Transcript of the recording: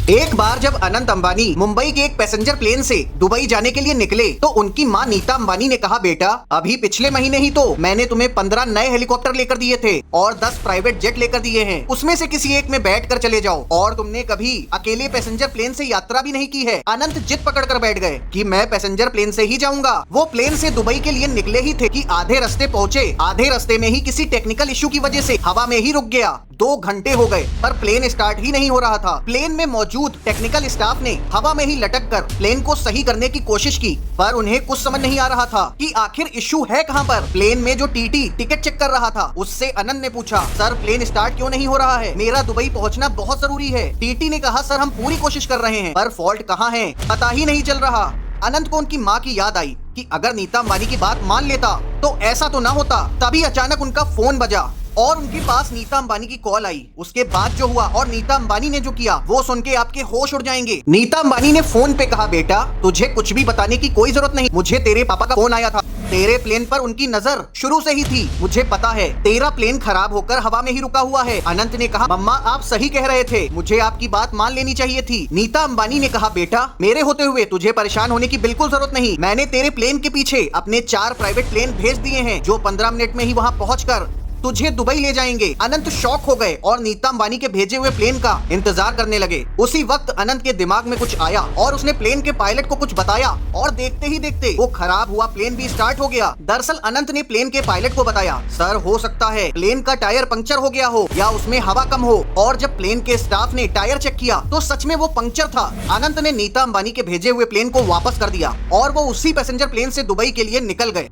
एक बार जब अनंत अंबानी मुंबई के एक पैसेंजर प्लेन से दुबई जाने के लिए निकले तो उनकी मां नीता अंबानी ने कहा, बेटा अभी पिछले महीने ही तो मैंने तुम्हें 15 नए हेलीकॉप्टर लेकर दिए थे और 10 प्राइवेट जेट लेकर दिए हैं। उसमें से किसी एक में बैठ कर चले जाओ। और तुमने कभी अकेले पैसेंजर प्लेन से यात्रा भी नहीं की है। अनंत जिद पकड़ कर बैठ गए कि मैं पैसेंजर प्लेन से ही जाऊंगा। वो प्लेन से दुबई के लिए निकले ही थे कि आधे रास्ते पहुंचे। आधे रास्ते में ही किसी टेक्निकल इश्यू की वजह से हवा में ही रुक गया। 2 घंटे हो गए पर प्लेन स्टार्ट ही नहीं हो रहा था। प्लेन में मौजूद टेक्निकल स्टाफ ने हवा में ही लटक कर प्लेन को सही करने की कोशिश की, पर उन्हें कुछ समझ नहीं आ रहा था कि आखिर इश्यू है कहां पर। प्लेन में जो टीटी टिकट चेक कर रहा था उससे अनंत ने पूछा, सर प्लेन स्टार्ट क्यों नहीं हो रहा है? मेरा दुबई पहुंचना बहुत जरूरी है। टीटी ने कहा, सर हम पूरी कोशिश कर रहे हैं पर फॉल्ट कहां है पता ही नहीं चल रहा। अनंत को उनकी मां की याद आई कि अगर नीता अंबानी की बात मान लेता तो ऐसा तो ना होता। तभी अचानक उनका फोन बजा और उनके पास नीता अंबानी की कॉल आई। उसके बाद जो हुआ और नीता अंबानी ने जो किया वो सुन के आपके होश उड़ जाएंगे। नीता अंबानी ने फोन पे कहा, बेटा तुझे कुछ भी बताने की कोई जरूरत नहीं। मुझे तेरे पापा का फोन आया था। तेरे प्लेन पर उनकी नजर शुरू से ही थी। मुझे पता है तेरा प्लेन खराब होकर हवा में ही रुका हुआ है। अनंत ने कहा, मम्मा आप सही कह रहे थे, मुझे आपकी बात मान लेनी चाहिए थी। नीता अंबानी ने कहा, बेटा मेरे होते हुए तुझे परेशान होने की बिल्कुल जरूरत नहीं। मैंने तेरे प्लेन के पीछे अपने 4 प्राइवेट प्लेन भेज दिए हैं जो 15 मिनट में ही वहाँ पहुँचकर तुझे दुबई ले जाएंगे। अनंत शॉक हो गए और नीता अंबानी के भेजे हुए प्लेन का इंतजार करने लगे। उसी वक्त अनंत के दिमाग में कुछ आया और उसने प्लेन के पायलट को कुछ बताया और देखते ही देखते वो खराब हुआ प्लेन भी स्टार्ट हो गया। दरअसल अनंत ने प्लेन के पायलट को बताया, सर हो सकता है प्लेन का टायर पंक्चर हो गया हो या उसमें हवा कम हो। और जब प्लेन के स्टाफ ने टायर चेक किया तो सच में वो पंक्चर था। अनंत ने नीता अंबानी के भेजे हुए प्लेन को वापस कर दिया और वो उसी पैसेंजर प्लेन से दुबई के लिए निकल गए।